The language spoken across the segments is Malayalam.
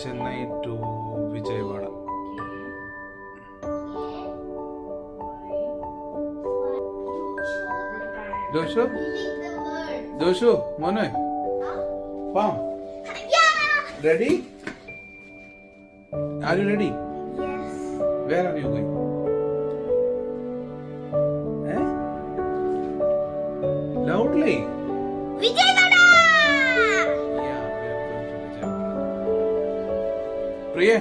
Chennai to Vijayawada. Joshu, Manu, Pam, ready? Are you ready? Yes. Where are you going? Loudly. Vijayawada! Yeah, we are going to Vijayawada. Priya,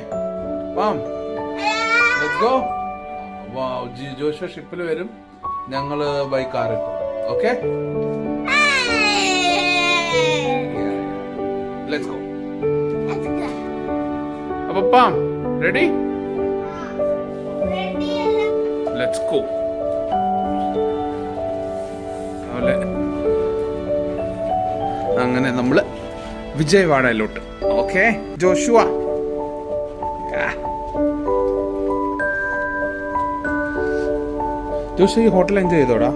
Pam, let's go. Wow, Joshua ഷിപ്പിൽ വരും, ഞങ്ങൾ ബൈ കാർ ഇട്ടു. Okay? Let's go. അപ്പൊ Pam, ready? Ready. Let's go. അങ്ങനെ നമ്മള് വിജയവാഡയിലോട്ട്. ഓക്കെ ജോഷുവ, ജോഷു ഈ ഹോട്ടൽ എൻജോയ് ചെയ്തോടാ?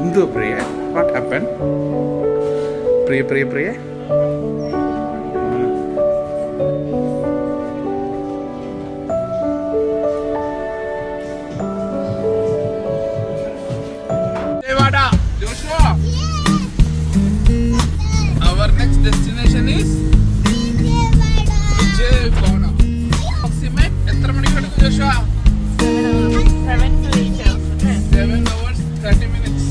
എന്തോ Priya, what happen? Priya Priya Priya Vijayawada, Joshua. Our next destination is Vijayawada. Approximate എത്ര മണിക്കൂർ എടുക്കും Joshua? 7 to 8 hours. 7 hours 30 minutes.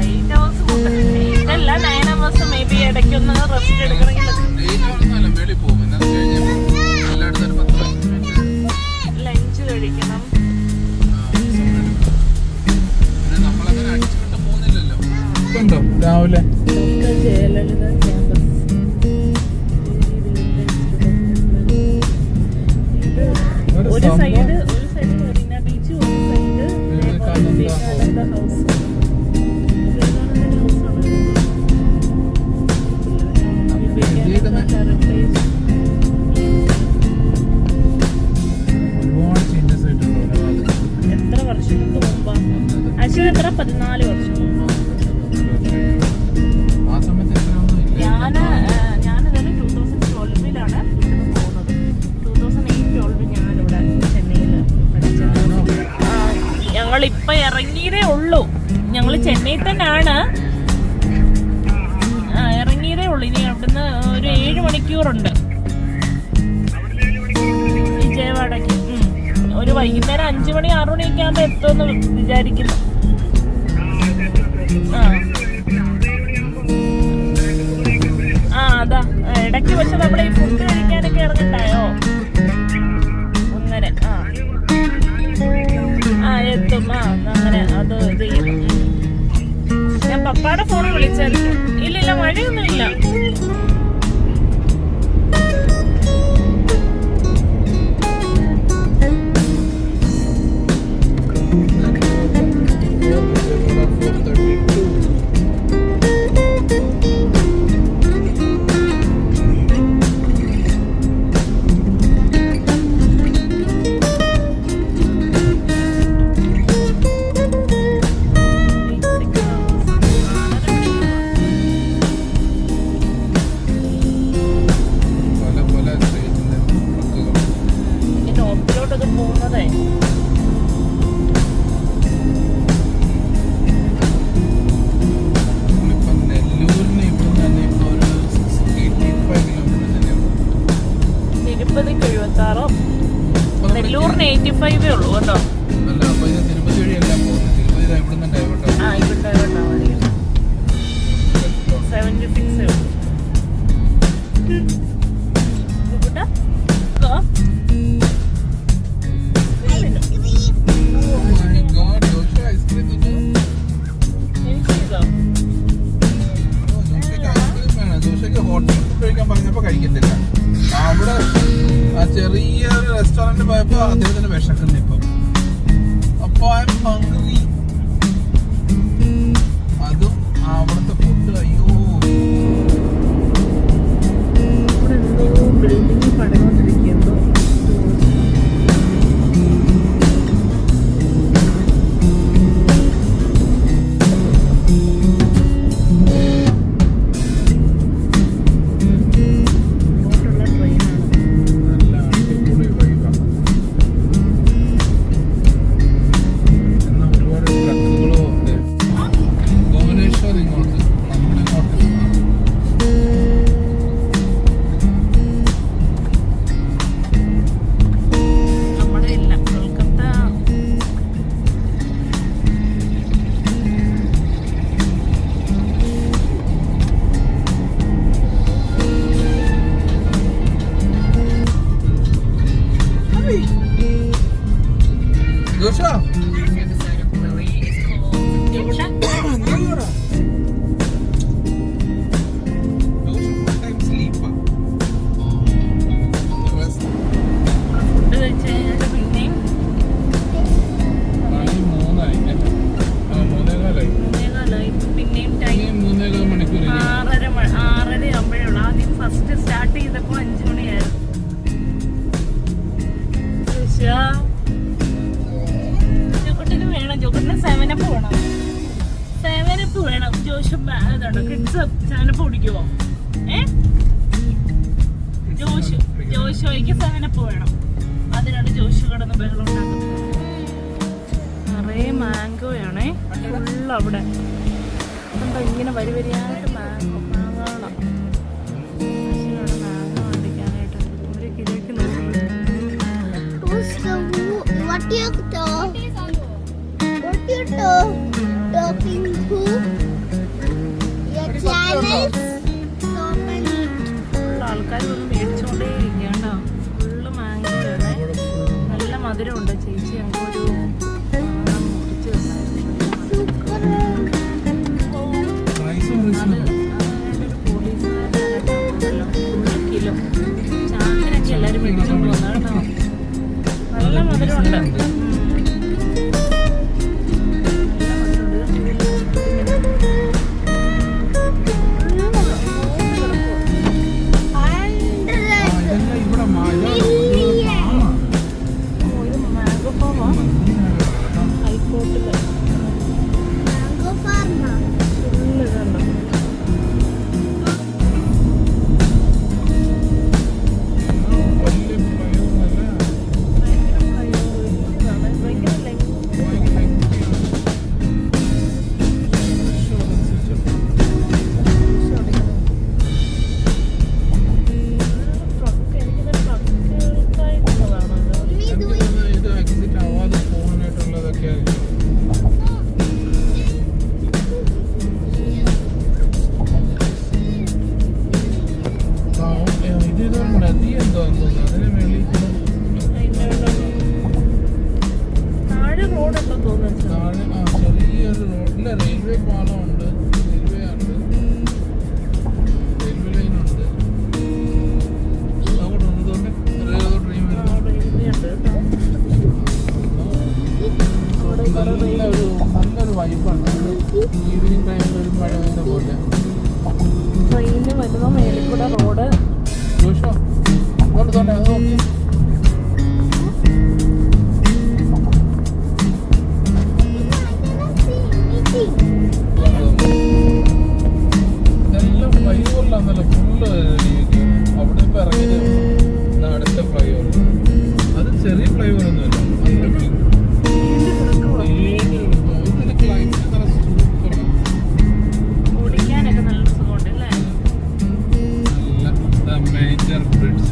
8 hours ഇതല്ല 9 hours maybe ഇടയ്ക്കൊന്ന് റെസ്റ്റ് എടുക്കണമെങ്കിൽ 8 hours ഒന്നുമല്ല, മേളിൽ പോകും. എന്നാ കഴിഞ്ഞാൽ എല്ലായിടത്തും ഒരു 10 മിനിറ്റ് ലഞ്ച് കഴിക്കണം. നമ്മളങ്ങനെ അടിച്ചുവിട്ട് പോകുന്നില്ലല്ലോ. ഉണ്ടോ രാവിലെ? ജയലളിത ക്യാമ്പസ്. ഒരു സൈഡ് മെറീന ബീച്ച്, ഒരു സൈഡ് വിവേകാനന്ദ ഹൗസ്. എത്ര വർഷങ്ങൾക്ക് മുമ്പാണ്? ആക്ച്വലി എത്ര 14 വർഷം മുമ്പ്. ആ സമയത്ത് ഞാനിതുവരെ 2012 പോകുന്നത്. 2008 ഞാനിവിടെ ചെന്നൈയിൽ പഠിച്ചത്. ഞങ്ങളിപ്പോൾ ഇറങ്ങിയതേ ഉള്ളൂ. ഞങ്ങൾ ചെന്നൈയിൽ തന്നെയാണ്, ഇറങ്ങിയതേ ഉള്ളൂ. ഇനി അവിടുന്ന് ഒരു 7 മണിക്കൂറുണ്ട് വിജയവാഡയ്ക്ക്. ഒരു വൈകുന്നേരം 5 മണി 6 മണിയൊക്കെ ആകുമ്പോൾ എത്തുമെന്ന് വിചാരിക്കുന്നു. അതാ ഇടയ്ക്ക് പക്ഷെ നമ്മുടെ ഈ ഫുഡ് കഴിക്കാനൊക്കെ ഇറങ്ങണ്ടായോ അങ്ങനെ. എത്തും. അങ്ങനെ അത് ചെയ്യും. ഞാൻ പപ്പാടെ ഫോണിൽ വിളിച്ചായിരുന്നു. ഇല്ല മഴയൊന്നുമില്ല. നെല്ലൂറിന് 85 ഉള്ളൂ കേട്ടോ. ഇവിടെ 76 ഹോട്ടൽ ഫുഡ് കഴിക്കാൻ പറഞ്ഞപ്പോ കഴിക്കത്തില്ല. അവിടെ ചെറിയൊരു റെസ്റ്റോറന്റ് പോയപ്പോ അദ്ദേഹത്തിന് വിശക്കുന്നു ഇപ്പം. അപ്പൊ ഐ എം ഹംഗ്രി. അതും അവിടുത്തെ ഫുഡ് അയ്യോ. ബിൽഡിംഗ് പണിതുകൊണ്ടിരിക്കുന്നു. ജോഷ ഫുഡ് കഴിച്ച് കഴിഞ്ഞാൽ പിന്നെയും 3:15 പിന്നെയും ടൈം 6:30 ആകുമ്പോഴുള്ളൂ. ആദ്യം ഫസ്റ്റ് സ്റ്റാർട്ട് ചെയ്തപ്പോൾ 5 മണിയായിരുന്നു. ജോക്കുട്ടിന് വേണം, ജോക്കുട്ടിന് 7up വേണം. 7up വേണം. ജോഷ് ഇതുണ്ടോ കിഡ്സ് 7up കുടിക്കുവോ? ജോഷോയ്ക്ക് 7up വേണം. അതിനാണ് ജോഷു കിടന്ന് ബഹളം ഉണ്ടാക്കുന്നത്. നിറയെ മാംഗോയാണേ ഫുള്ള് അവിടെ. എന്താ ഇങ്ങനെ വരി വരിയായിട്ട് മാങ്ങാണ്. അച്ഛനോട് മാങ്ങ വണ്ടിക്കാനായിട്ട് 1 കിലോയ്ക്ക് 100. What you talking to? Your channel? Full ആൾക്കാർ വന്ന് മേടിച്ചുകൊണ്ടേ ഇരിക്കണ്ടോ. ഫുള്ള് മാങ്ങയാണ്. നല്ല മധുരമുണ്ട്. ചേച്ചി ഞങ്ങൾക്കൊരു മുറിച്ച് പോലീസുകാരല്ലോ 1 കിലോ ചാക്കിനൊക്കെ എല്ലാവരും മേടിച്ചുകൊണ്ട് വന്ന കേട്ടോ. നല്ല മധുരമുണ്ട്. താഴെ റോഡുണ്ടോ തോന്നുന്നു. ചെറിയൊരു റോഡില്ല, റെയിൽവേ പാലമുണ്ട്, റെയിൽവേ ഉണ്ട്, റെയിൽവേ ലൈനുണ്ട്. നല്ലൊരു വൈബാണ്. ഈവനിങ് ടൈമിൽ ഒരു മഴ പെയ്ത പോലെ. ട്രെയിന് വരുന്ന മേലിൽ കൂടെ റോഡ്. ജോഷോ അങ്ങോട്ട് തോട്ടെ, അത് നോക്കി. ഇതെല്ലാം ഫ്ലൈ ഓവറിലാന്നല്ലോ ഫുള്ള്. അവിടെ ഇപ്പം ഇറങ്ങിയത് അടുത്ത ഫ്ലൈ ഓവർ. അത് ചെറിയ ഫ്ലൈ ഓവർ ഒന്നുമല്ല. ക്ലൈമറ്റ് നല്ല സൂപ്പറാണ്. ഓടിക്കാനൊക്കെ നല്ല സുഖമുണ്ട് അല്ലേ? നല്ല major bridge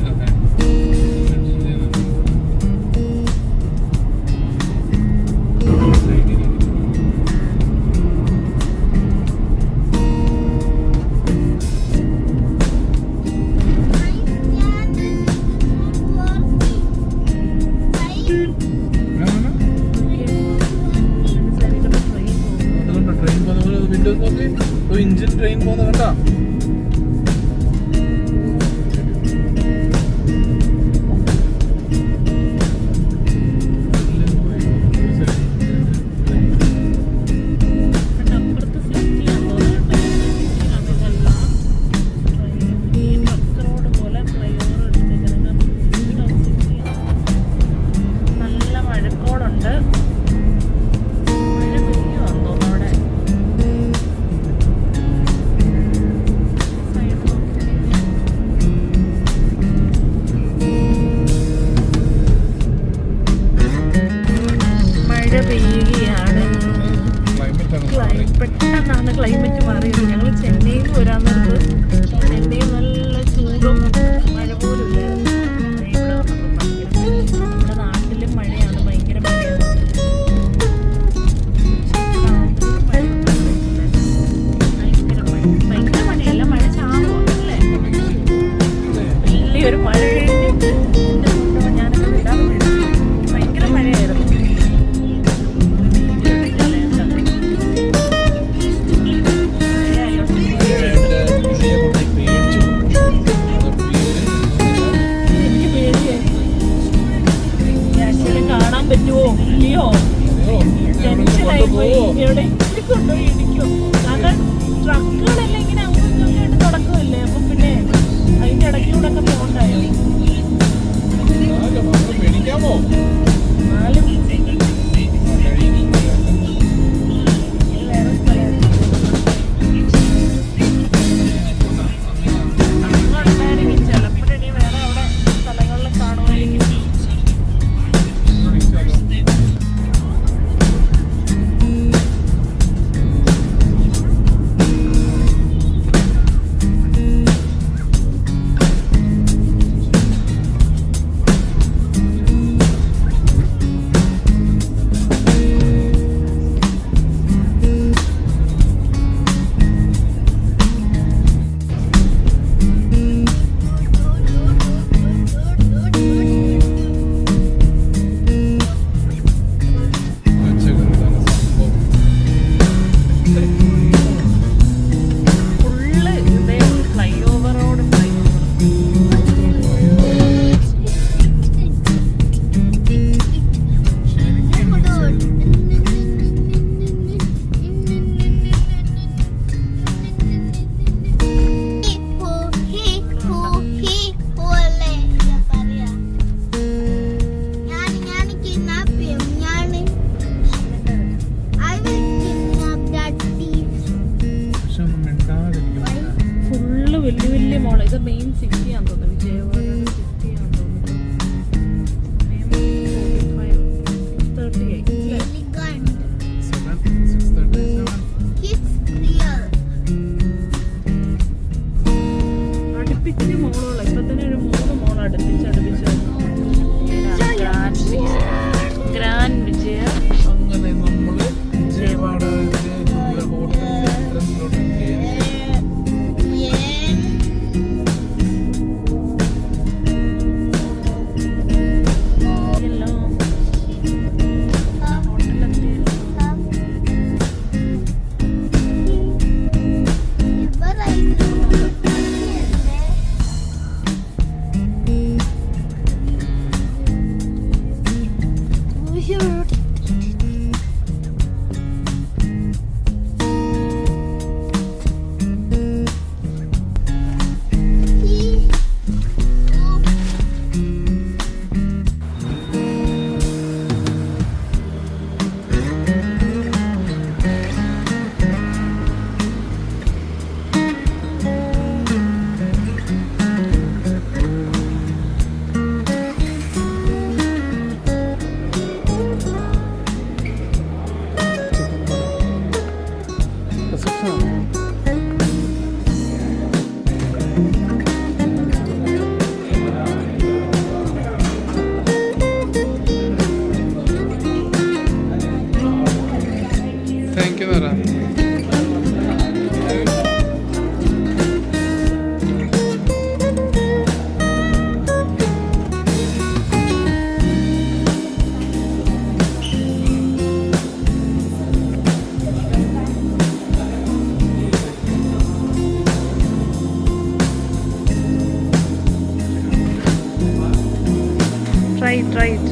Try it.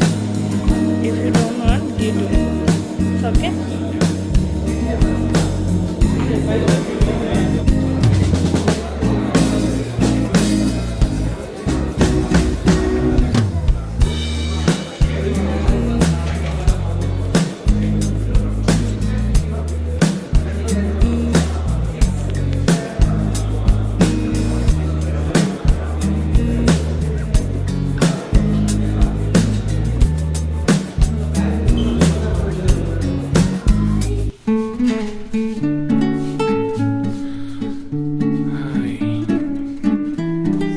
If you don't want, you do. It's okay?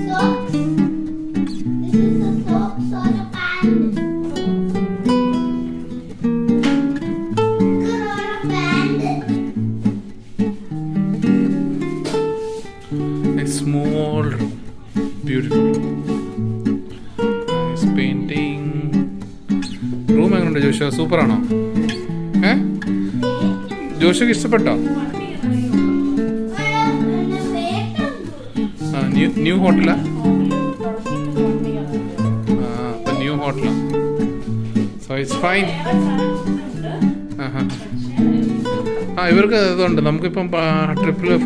Socks. This is a socks or a pant. Or a pant. A small room. Beautiful. Nice painting. Room എങ്ങനെയുണ്ട് ജോഷ? സൂപ്പർ ആണോ? ജോഷക്ക് ഇഷ്ടപ്പെട്ടോ? ന്യൂ ഹോട്ടലാ? ന്യൂ ഹോട്ടലാ. So it's fine. ഇവർക്ക് ഇതുണ്ട്. നമുക്കിപ്പം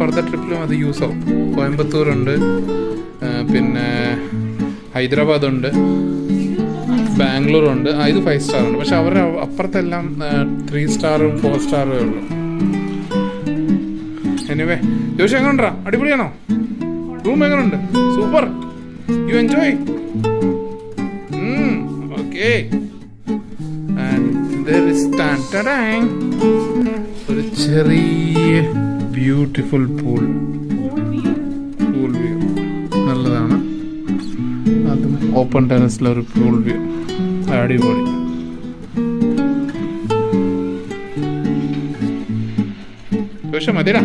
ഫർദർ ട്രിപ്പിലും അത് യൂസ് ആവും. കോയമ്പത്തൂരുണ്ട്, പിന്നെ ഹൈദരാബാദുണ്ട്, ബാംഗ്ലൂരുണ്ട്. ഇത് 5 സ്റ്റാർ ഉണ്ട്. പക്ഷെ അവരുടെ അപ്പുറത്തെല്ലാം 3 സ്റ്റാറും 4 സ്റ്റാറും ഉള്ളു. എനിവേ ജോഷി എങ്ങനെയുണ്ടാ? അടിപൊളിയാണോ? റൂം എങ്ങനെയുണ്ട്? സൂപ്പർ. You enjoy? ഓക്കെ. ഒരു ചെറിയ ബ്യൂട്ടിഫുൾ പൂൾ വ്യൂ നല്ലതാണ്. അതും ഓപ്പൺ ടെറസിലൊരു പൂൾ വ്യൂ അടിപൊളി. പക്ഷെ മതിടാ.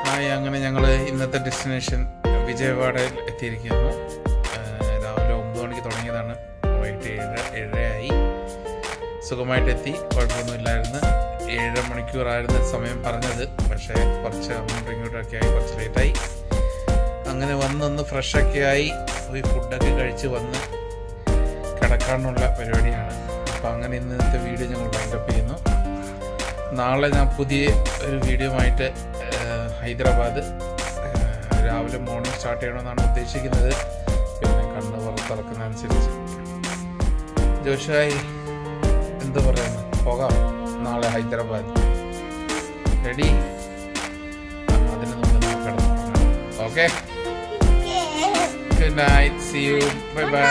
ഹായ്, അങ്ങനെ ഞങ്ങൾ ഇന്നത്തെ ഡെസ്റ്റിനേഷൻ വിജയവാഡയിൽ എത്തിയിരിക്കുന്നു. രാവിലെ 9 മണിക്ക് തുടങ്ങിയതാണ്. വൈകിട്ട് 7:30 സുഖമായിട്ടെത്തി. കുഴപ്പമൊന്നുമില്ലായിരുന്നു. 7 മണിക്കൂറായിരുന്നു സമയം പറഞ്ഞത്. പക്ഷേ കുറച്ച് അങ്ങോട്ടും ഇങ്ങോട്ടൊക്കെ ആയി, കുറച്ച് ലേറ്റായി. അങ്ങനെ വന്നൊന്ന് ഫ്രഷൊക്കെ ആയി പോയി ഫുഡൊക്കെ കഴിച്ച് വന്ന് കിടക്കാനുള്ള പരിപാടിയാണ്. അപ്പോൾ അങ്ങനെ ഇന്നത്തെ വീഡിയോ ഞങ്ങൾ വൈൻഡപ്പ് ചെയ്യുന്നു. നാളെ ഞാൻ പുതിയ ഒരു വീഡിയോ ആയിട്ട് ഹൈദരാബാദ് രാവിലെ മോർണിംഗ് സ്റ്റാർട്ട് ചെയ്യണമെന്നാണ് ഉദ്ദേശിക്കുന്നത്. പിന്നെ കണ്ണ് പുറത്തിറക്കുന്നതനുസരിച്ച്. ജോഷായി എന്ത് പറയുന്നു? പോകാം നാളെ ഹൈദരാബാദ്. റെഡി? അതിന് നമുക്ക് കിടന്നു. Okay, good night, see you, bye by.